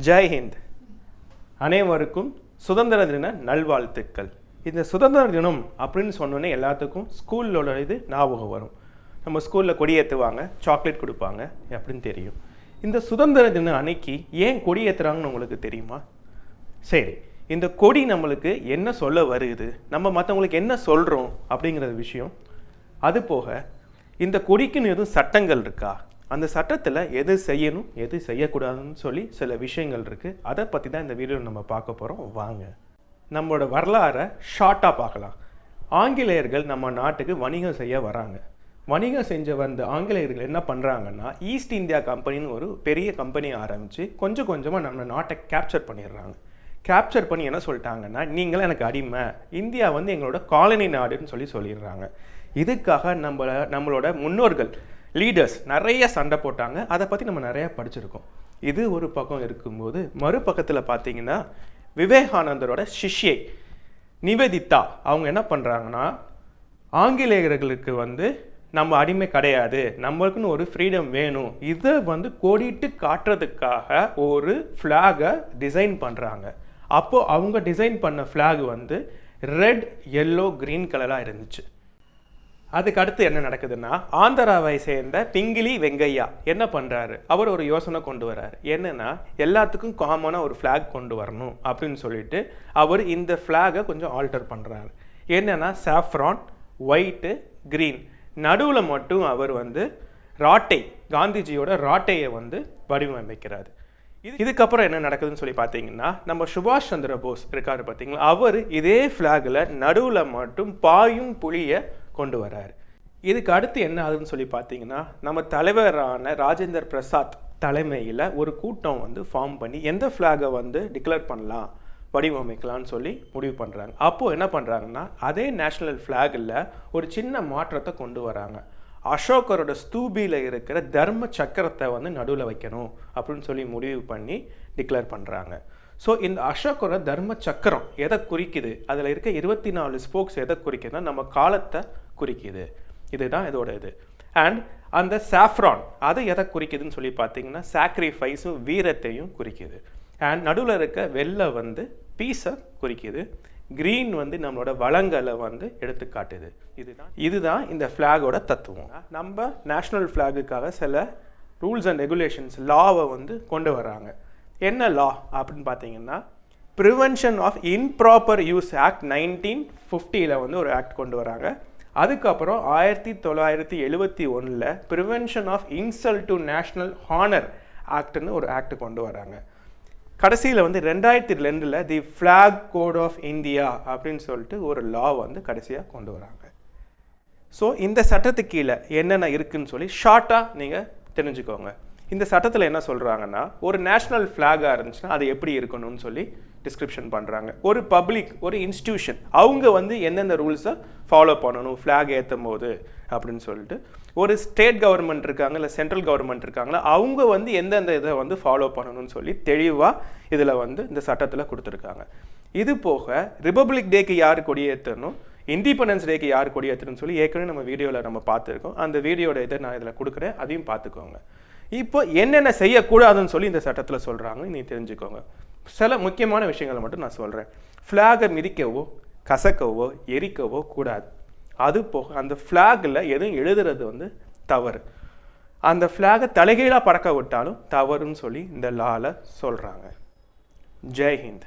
ஜெய் ஹிந்த். அனைவருக்கும் சுதந்திர தின நல்வாழ்த்துக்கள். இந்த சுதந்திர தினம் அப்படின்னு சொன்னோன்னே எல்லாத்துக்கும் ஸ்கூலோட இது ஞாபகம் வரும். நம்ம ஸ்கூலில் கொடி ஏற்றுவாங்க, சாக்லேட் கொடுப்பாங்க அப்படின்னு தெரியும். இந்த சுதந்திர தினம் அன்னைக்கு ஏன் கொடி ஏற்றுறாங்கன்னு உங்களுக்கு தெரியுமா? சரி, இந்த கொடி நம்மளுக்கு என்ன சொல்ல வருது, நம்ம மற்றவங்களுக்கு என்ன சொல்கிறோம் அப்படிங்கிற விஷயம். அது போக இந்த கொடிக்குன்னு எதுவும் சட்டங்கள் இருக்கா, அந்த சட்டத்தில் எது செய்யணும் எது செய்யக்கூடாதுன்னு சொல்லி சில விஷயங்கள் இருக்குது. அதை பற்றி தான் இந்த வீடியோவில் நம்ம பார்க்க போகிறோம். வாங்க நம்மளோட வரலாறை ஷார்ட்டாக பார்க்கலாம். ஆங்கிலேயர்கள் நம்ம நாட்டுக்கு வணிகம் செய்ய வராங்க. வணிகம் செஞ்ச வந்த ஆங்கிலேயர்கள் என்ன பண்ணுறாங்கன்னா, ஈஸ்ட் இந்தியா கம்பெனின்னு ஒரு பெரிய கம்பெனி ஆரம்பித்து கொஞ்சம் கொஞ்சமாக நம்ம நாட்டை கேப்சர் பண்ணிடுறாங்க. கேப்சர் பண்ணி என்ன சொல்லிட்டாங்கன்னா, நீங்களும் எனக்கு அடிமை, இந்தியா வந்து எங்களோட காலனி நாடுன்னு சொல்லிடுறாங்க. இதுக்காக நம்மளோட முன்னோர்கள் லீடர்ஸ் நிறைய சண்டை போட்டாங்க. அதை பற்றி நம்ம நிறையா படிச்சிருக்கோம். இது ஒரு பக்கம் இருக்கும்போது, மறுபக்கத்தில் பார்த்தீங்கன்னா விவேகானந்தரோட சிஷ்யை நிவேதிதா அவங்க என்ன பண்ணுறாங்கன்னா, ஆங்கிலேயர்களுக்கு வந்து நம்ம அடிமை கிடையாது, நம்மளுக்குன்னு ஒரு ஃப்ரீடம் வேணும், இதை வந்து கோடிட்டு காட்டுறதுக்காக ஒரு ஃப்ளாகை டிசைன் பண்ணுறாங்க. அப்போது அவங்க டிசைன் பண்ண ஃப்ளாக் வந்து ரெட், எல்லோ, க்ரீன் கலராக இருந்துச்சு. அதுக்கு அடுத்து என்ன நடக்குதுன்னா, ஆந்திராவை சேர்ந்த பிங்கிலி வெங்கையா என்ன பண்ணுறாரு, அவர் ஒரு யோசனை கொண்டு வர்றாரு. என்னென்னா, எல்லாத்துக்கும் காமனாக ஒரு ஃப்ளாக் கொண்டு வரணும் அப்படின்னு சொல்லிட்டு அவர் இந்த ஃப்ளாகை கொஞ்சம் ஆல்டர் பண்ணுறாரு. என்னென்னா, சாஃப்ரான், ஒயிட்டு, க்ரீன், நடுவில் மட்டும் அவர் வந்து ராட்டை, காந்திஜியோட ராட்டையை வந்து வடிவமைக்கிறாரு. இதுக்கப்புறம் என்ன நடக்குதுன்னு சொல்லி பார்த்தீங்கன்னா, நம்ம சுபாஷ் சந்திர போஸ் இருக்காரு பார்த்தீங்களா, அவர் இதே ஃப்ளாகில் நடுவில் மட்டும் பாயும் புலியை கொண்டு வராரு. இதுக்கு அடுத்து என்ன ஆகுதுன்னு சொல்லி பார்த்தீங்கன்னா, நம்ம தலைவரான ராஜேந்திர பிரசாத் தலைமையில் ஒரு கூட்டம் வந்து ஃபார்ம் பண்ணி எந்த ஃப்ளாகை வந்து டிக்ளேர் பண்ணலாம், வடிவமைக்கலான்னு சொல்லி முடிவு பண்ணுறாங்க. அப்போது என்ன பண்ணுறாங்கன்னா, அதே நேஷ்னல் ஃப்ளாகில் ஒரு சின்ன மாற்றத்தை கொண்டு வராங்க. அசோகரோட ஸ்தூபியில் இருக்கிற தர்ம சக்கரத்தை வந்து நடுவில் வைக்கணும் அப்படின்னு சொல்லி முடிவு பண்ணி டிக்ளேர் பண்ணுறாங்க. ஸோ இந்த அசோகரோட தர்ம சக்கரம் எதை குறிக்குது, அதில் இருக்க 24 ஸ்போக்ஸ் எதை குறிக்குதுன்னா நம்ம காலத்தை குறிக்குது. இதுதான் இதோட இது. அண்ட் அந்த சாஃப்ரான் அதை எதை குறிக்குதுன்னு சொல்லி பார்த்தீங்கன்னா, சாக்ரிஃபைஸும் வீரத்தையும் குறிக்குது. அண்ட் நடுவில் இருக்க வெள்ளை வந்து பீஸை குறிக்குது. க்ரீன் வந்து நம்மளோட வளங்களை வந்து எடுத்து காட்டுது. இதுதான் இந்த ஃப்ளாகோட தத்துவம். நம்ம நேஷ்னல் ஃப்ளாகுக்காக சில ரூல்ஸ் அண்ட் ரெகுலேஷன்ஸ், லாவை வந்து கொண்டு வராங்க. என்ன லா அப்படின்னு பார்த்தீங்கன்னா, prevention of improper use act 1950 வந்து ஒரு ஆக்ட் கொண்டு வராங்க. அதுக்கப்புறம் 1971 prevention of insult to national honour ஆக்ட்னு ஒரு ஆக்ட் கொண்டு வராங்க. கடைசியில் வந்து 2002 the flag code of India அப்படின்னு சொல்லிட்டு ஒரு லா வந்து கடைசியாக கொண்டு வராங்க. ஸோ இந்த சட்டத்துக்கு கீழே என்னென்ன இருக்குதுன்னு சொல்லி ஷார்ட்டாக நீங்கள் தெரிஞ்சுக்கோங்க. இந்த சட்டத்தில் என்ன சொல்கிறாங்கன்னா, ஒரு நேஷ்னல் ஃப்ளாகாக இருந்துச்சுன்னா அது எப்படி இருக்கணும்னு சொல்லி டிஸ்கிரிப்ஷன் பண்ணுறாங்க. ஒரு பப்ளிக், ஒரு இன்ஸ்டிடியூஷன் அவங்க வந்து எந்தெந்த ரூல்ஸை ஃபாலோ பண்ணணும் ஃப்ளாக் ஏற்றும் போது அப்படின்னு சொல்லிட்டு, ஒரு ஸ்டேட் கவர்மெண்ட் இருக்காங்க இல்லை சென்ட்ரல் கவர்மெண்ட் இருக்காங்களா அவங்க வந்து எந்தெந்த இதை வந்து ஃபாலோ பண்ணணும்னு சொல்லி தெளிவாக இதில் வந்து இந்த சட்டத்தில் கொடுத்துருக்காங்க. இது போக ரிபப்ளிக் டேக்கு யார் கொடியேற்றணும், இண்டிபெண்டன்ஸ் டேக்கு யார் கொடியேற்றணும்னு சொல்லி ஏற்கனவே நம்ம வீடியோவில் நம்ம பார்த்துருக்கோம். அந்த வீடியோட இதை நான் இதில் கொடுக்குறேன், அதையும் பார்த்துக்கோங்க. இப்போ என்னென்ன செய்யக்கூடாதுன்னு சொல்லி இந்த சட்டத்தில் சொல்கிறாங்க, நீ தெரிஞ்சுக்கோங்க. சில முக்கியமான விஷயங்களை மட்டும் நான் சொல்கிறேன். ஃப்ளாகை மிதிக்கவோ கசக்கவோ எரிக்கவோ கூடாது. அது போக அந்த ஃப்ளாகில் எதுவும் எழுதுறது வந்து தவறு. அந்த ஃப்ளாகை தலைகீழாக பறக்க விட்டாலும் தவறுன்னு சொல்லி இந்த லாவில் சொல்கிறாங்க. ஜெய் ஹிந்த்.